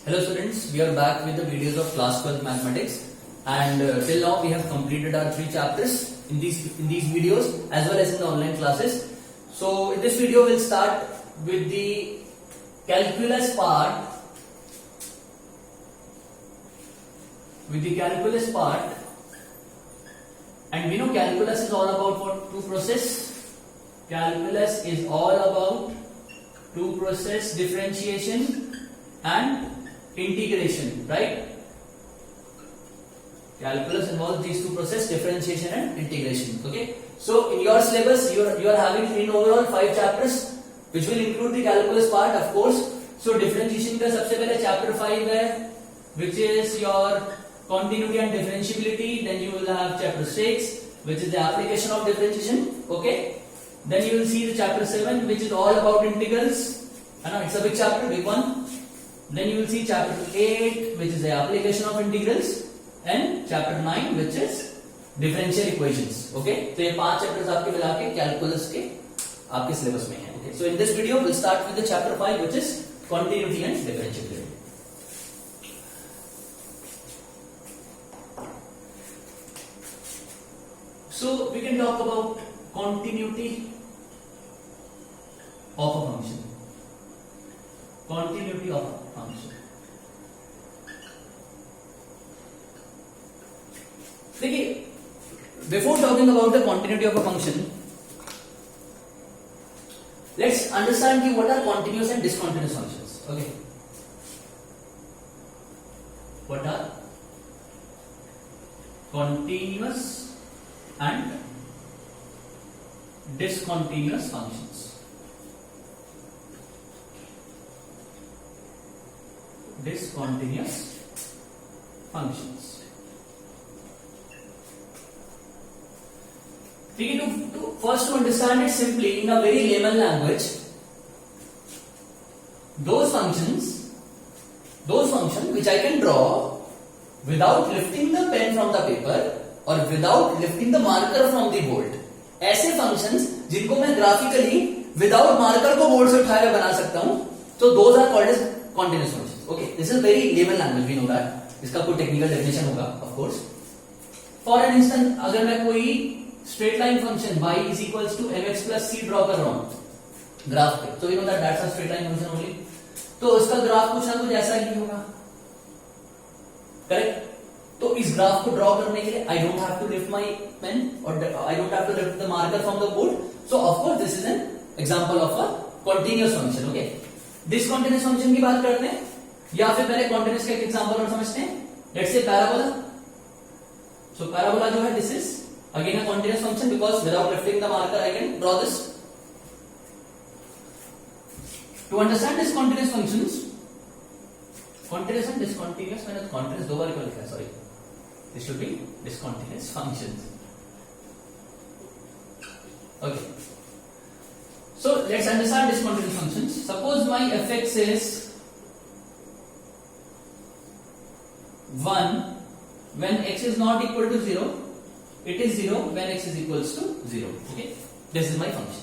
Hello students, we are back with the videos of class 12 mathematics and till now we have completed our 3 chapters in these videos as well as in the online classes. So in this video we'll start with the calculus part and we know calculus is all about what? Two process. Calculus is all about two process, differentiation and integration, right? Calculus involves these two process, differentiation and integration. Okay, so in your syllabus you are having in overall 5 chapters which will include the calculus part, of course. So differentiation का सबसे पहले chapter 5 है which is your continuity and differentiability. Then you will have chapter 6 which is the application of differentiation. Okay, then you will see the chapter 7 which is all about integrals. I know it's a big chapter, big one. Then you will see chapter 8 which is the application of integrals and chapter 9 which is differential equations. Okay, तो ये 5 chapters आपके मिला के calculus के आपके syllabus में हैं. Okay, so in this video we'll start with the chapter 5 which is continuity and differentiability. So we can talk about continuity of a function. Continuity of a function. देखिए, before talking about the continuity of a function, let's understand कि what are continuous and discontinuous functions. Okay, what are continuous and discontinuous functions? Discontinuous functions. ठीक है, to first to understand it simply in a very layman language, those functions which I can draw without lifting the pen from the paper or without lifting the marker from the board. ऐसे functions जिनको मैं graphically without marker को board से उठाए बना सकता हूं, तो those are called as continuous functions. Okay, this is very layman language, we know that. इसका कोई technical definition होगा, of course. For an instance, अगर मैं कोई straight line function y is equals to mx plus c draw कर रहा हूं graph पे, तो we know that that's a straight line function only. तो उसका ग्राफ कुछ ना कुछ ऐसा ही होगा, करेक्ट? तो इस ग्राफ को ड्रॉ करने के लिए I don't have to lift my pen or I don't have to lift the marker from the board. So of course this is an example of a continuous function. Okay, discontinuous function की बात करते हैं या फिर पहले continuous का एक example और समझते हैं. Let's say parabola. So parabola जो है this is again a continuous function because without lifting the marker I can draw this. To understand discontinuous functions, continuous and discontinuous, मैंने continuous दो बार क्यों लिखा है, sorry, this should be discontinuous functions. Okay, so let's understand discontinuous functions. Suppose my fx is 1 when x is not equal to 0, it is 0 when x is equals to 0. Okay, this is my function.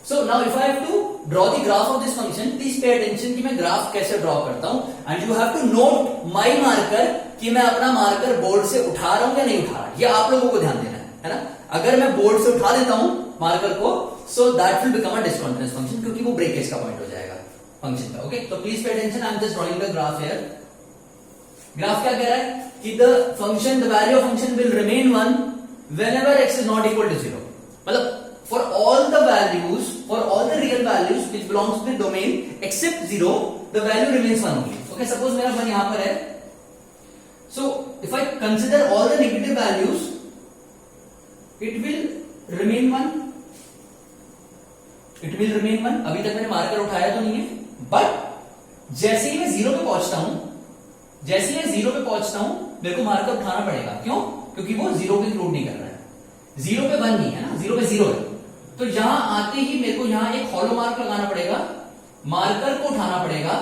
So now if I have to draw the graph of this function, please pay attention कि मैं graph कैसे draw करता हूं, and you have to note my marker कि मैं अपना marker board से उठा रहा हूं या नहीं उठा रहा. ये आप लोगों को ध्यान देना है ना. अगर मैं बोर्ड से उठा देता हूं मार्कर को, so that will become a discontinuous function क्योंकि वो ब्रेकेज का पॉइंट हो जाएगा फंक्शन का. ओके, तो please pay attention, I am just drawing the graph here. Graph क्या कह रहा है कि the function, the value of function will remain 1 whenever x is not equal to 0. मतलब for all the values, for all the real values which belongs to the domain except 0, the value remains 1 only. Okay, suppose मेरा 1 यहां पर है. So if I consider all the negative values, it will remain 1. It will remain 1. अभी तक मैंने marker उठाया तो नहीं है, बट जैसे ही मैं 0 पे पहुंचता हूं, मेरे को मार्कर उठाना पड़ेगा. क्यों? क्योंकि वो 0 को इंक्लूड नहीं कर रहा है. 0 पे 1 नहीं है ना, 0 पे 0 है. तो यहां आते ही मेरे को यहां एक हॉलो मार्क लगाना पड़ेगा, मार्कर को उठाना पड़ेगा,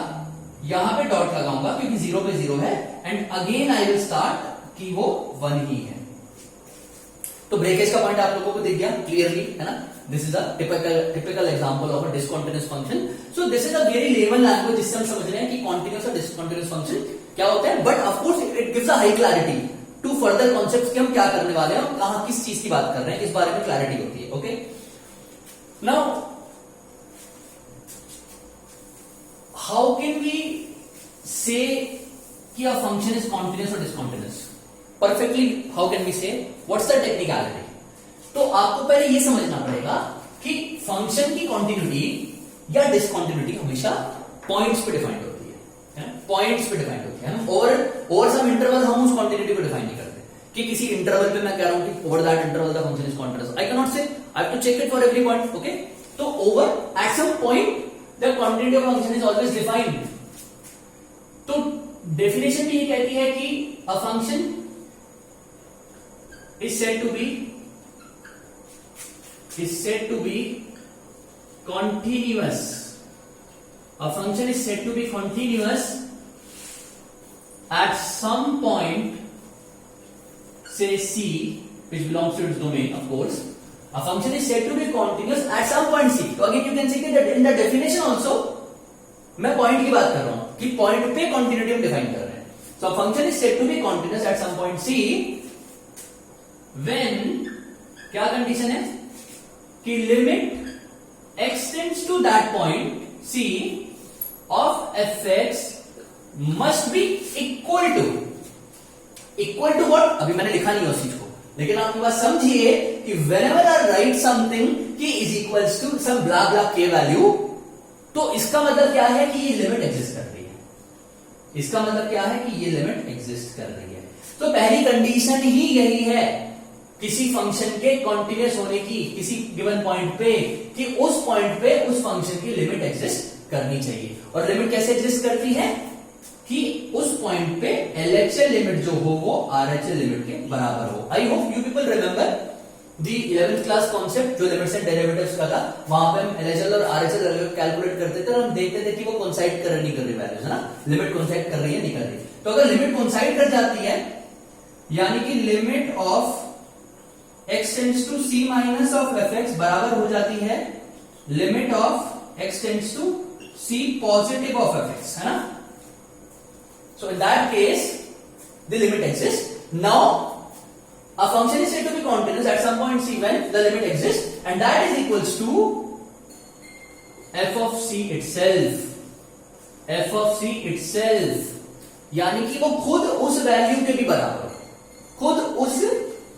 यहां पे डॉट लगाऊंगा क्योंकि 0 पे 0 है, and again I will start कि वो 1 ही है. तो ब्रेकेज का पॉइंट आप लोगों को दिख गया क्लियरली, है ना? This is a typical example of a discontinuous function. So this is a very layman language, जिससे हम समझ रहे हैं कि कॉन्टिन्यूअस और डिसकंटीन्यूअस फंक्शन क्या होता है. But of course it gives a high clarity to further concepts कि हम क्या करने वाले हैं और कहां किस चीज की बात कर रहे हैं, इस बारे में क्लैरिटी होती है. Okay, now how can we say कि a function is continuous or discontinuous? Perfectly, how can we say? What's the technicality? तो आपको पहले ये समझना पड़ेगा कि फंक्शन की कॉन्टिन्यूटी या डिसकॉन्टिन्यूटी हमेशा पॉइंट्स पे डिफाइंड होती है, पॉइंट्स पे डिफाइंड होती है. और सम इंटरवल हम उस कॉन्टिन्यूटी को डिफाइन नहीं करते कि किसी इंटरवल पे मैं कह रहा हूं कि over that interval the function is continuous. I can not say, I have to check it for every point. Okay, तो over at some point the continuity of function is always defined. तो definition भी ये कहती है कि a function is said to be continuous. A function is said to be continuous at some point, say C, which belongs to its domain, of course. A function is said to be continuous at some point C. So again you can see that in the definition also, मैं point की बात कर रहा हूं कि point पे continuity हम define कर रहे हैं. So a function is said to be continuous at some point C when क्या कंडीशन है कि limit x tends to that point C of fx must be equal to what? अभी मैंने लिखा नहीं उस चीज को, लेकिन आप ये बात समझिए कि whenever I write something कि is equals to some blah blah k value, तो इसका मतलब क्या है कि ये लिमिट एग्जिस्ट कर रही है. इसका मतलब क्या है कि ये लिमिट एग्जिस्ट कर रही है. तो पहली कंडीशन ही यही है किसी फंक्शन के कॉन्टिन्यूअस होने की किसी गिवन पॉइंट पे, कि उस पॉइंट पे उस फंक्शन की लिमिट एग्जिस्ट करनी चाहिए. और लिमिट कैसे एग्जिस्ट करती है कि उस पॉइंट पे LHL लिमिट जो हो वो RHL लिमिट के बराबर हो. I hope you people remember the 11th class concept जो लिमिट्स एंड डेरिवेटिव्स का था. वहां पे हम LHL और RHL कैलकुलेट करते थे और हम देखते थे कि वो कोइंसाइड कर रही नहीं कर रही वैल्यूज, है ना? लिमिट कोइंसाइड कर रही है नहीं कर रही. तो अगर लिमिट कोइंसाइड कर जाती है, यानी कि limit of x tends to c minus of fx बराबर हो जाती है limit of x tends to c positive of fx, है ना? So in that case the limit exists. Now a function is said to be continuous at some point C when the limit exists, and that is equals to f of c itself. f of c itself यानी कि वो खुद उस value के भी बराबर, खुद उस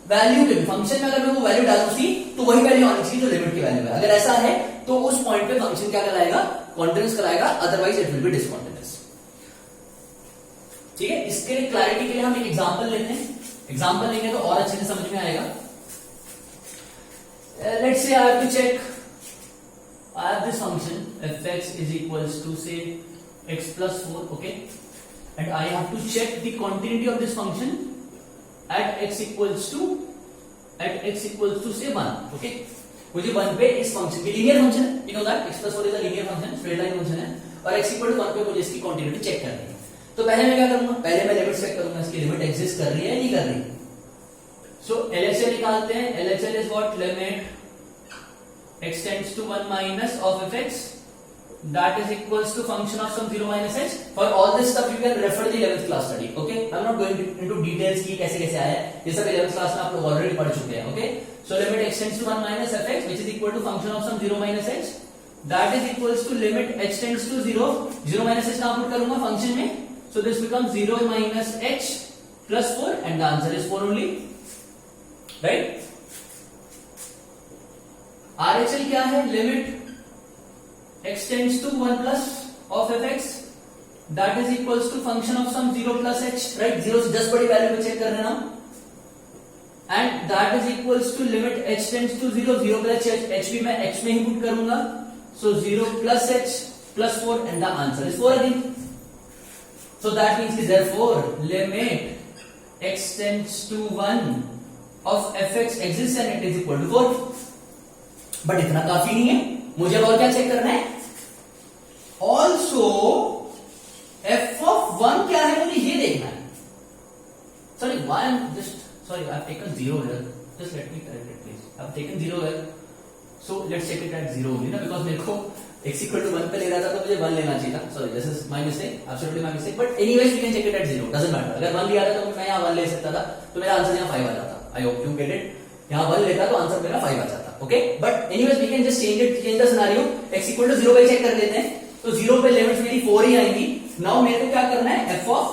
वैल्यू के भी. फंक्शन में अगर मैं वो वैल्यू डालूं सी तो वही वैल्यू आनी चाहिए जो लिमिट की वैल्यू है. अगर ऐसा है तो उस पॉइंट पे फंक्शन क्या कहलाएगा? कॉन्टिन्यूअस कहलाएगा, otherwise it will be discontinuous. ठीक है, इसके लिए क्लैरिटी के लिए हम एक एग्जांपल लेते हैं. एग्जांपल लेंगे तो और अच्छे से समझ में आएगा. Let's say I have to check, I have this function fx is equals to say x plus 4, okay, and I have to check the continuity of this function at x equals to say 1. okay, मुझे 1 पे इस function की linear function है, you know that x plus 4 is a linear function, straight line function है, और x equal to 1 पे मुझे इसकी कंटिन्यूटी चेक करनी है. तो पहले मैं क्या करूंगा? पहले मैं लिमिट चेक करूंगा इसकी लिमिट एग्जिस्ट कर रही है नहीं कर रही. सो LHL निकालते हैं. LHL is what? Limit x tends to 1 minus of fx that is equals to function of some 0 minus h. For all this stuff you can refer the 11th class study. okay, I'm not going into details कि कैसे कैसे आया है, ये सब 11th class में आप लोग ऑलरेडी पढ़ चुके हैं. okay, so limit x tends to 1 minus fx which is equal to function of some 0 minus h, that is equals to limit h tends to 0 minus h कहां पुट करूंगा? Function में. so this becomes 0 minus h plus 4 and the answer is 4 only, right? RHL क्या है? Limit x tends to 1 plus of fx that is equals to function of some 0 plus h, right? 0 से 10 बड़ी value पे check कर रहे हैं हम, and that is equals to limit h tends to 0 plus h भी मैं x में ही पुट करूंगा. so 0 plus h plus 4 and the answer is 4 again. so that means कि therefore limit x tends to 1 of fx exists and it is equal to 4. but इतना काफी नहीं है, मुझे और क्या चेक करना है? ऑल्सो f of 1 क्या है मुझे ये देखना है. Sorry, why I'm just sorry, I've taken 0 here. Just let me correct it, please. I've taken 0 here, so let's check it at 0 only, ना, because मेरे को x equal to 1 पे ले रहा था तो मुझे 1 लेना चाहिए था. Sorry, this is my mistake, absolutely my mistake. But anyways, we can check it at 0. Doesn't matter. अगर 1 लिया था तो मैं यहाँ 1 ले सकता था, तो मेरा आंसर यहाँ 5 आ जाता. I hope you get it. यहाँ 1 लेता तो आंसर मेरा 5 आ जाता. Okay? But anyways, we can just change the scenario. x equal to 0 पे चेक कर लेते हैं. तो 0 पे लिमिट्स मेरी 4 ही आएंगी. Now मेरे को क्या करना है? f of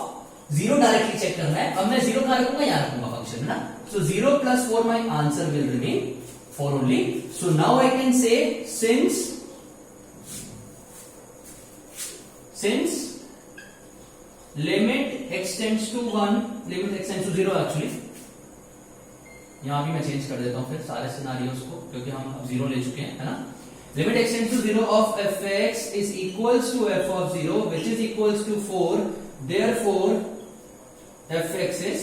0 डायरेक्टली चेक करना है. अब मैं 0 कहाँ रखूंगा? यहाँ रखूंगा फंक्शन, ना. So 0 plus 4, my answer will remain 4 only. So now I can say since limit x tends to 1, limit x tends to 0 actually. यहां भी मैं चेंज कर देता हूं फिर सारे सिनारियोस को, क्योंकि हम अब 0 ले चुके हैं, है ना. Limit x tends to 0 of fx is equals to f of 0, which is equals to 4. Therefore, fx is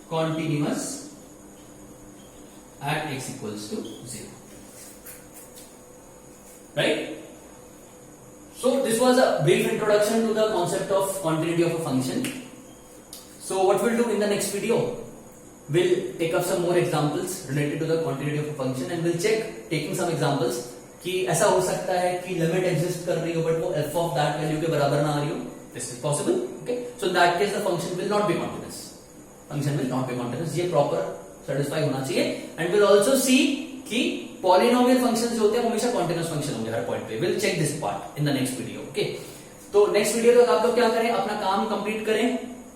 continuous at x equals to 0. Right? So this was a brief introduction to the concept of continuity of a function. So what we'll do in the next video, we'll take up some more examples related to the continuity of a function, and we'll check taking some examples कि ऐसा हो सकता है कि limit exist कर रही हो but वो f of that वैल्यू के बराबर ना आ रही हो. This is possible. Okay, so in that case the function will not be continuous. Function will not be continuous. ये proper satisfy होना चाहिए. And we'll also see कि polynomial functions जो होते हैं वो हमेशा continuous function होंगे हर पॉइंट पे. We'll check this part in the next video. Okay, तो next video तक आप लोग क्या करें, अपना काम कंप्लीट करें.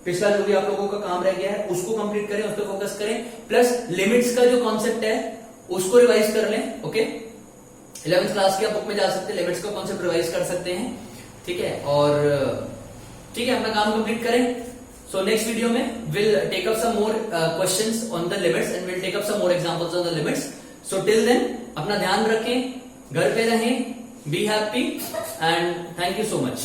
पिछला जो भी आप लोगों का काम रह गया है उसको कंप्लीट करें, उस पर फोकस करें. प्लस लिमिट्स का जो कॉन्सेप्ट है उसको रिवाइज कर लें. ओके, 11th क्लास की आप बुक में जा सकते हैं, लिमिट्स का कॉन्सेप्ट रिवाइज कर सकते हैं. ठीक है, और ठीक है, अपना काम कंप्लीट करें. सो नेक्स्ट वीडियो में will take up some more questions on the limits and will take up some more examples on the limits. So till then अपना ध्यान रखें, घर पे रहें, be happy and thank you so much.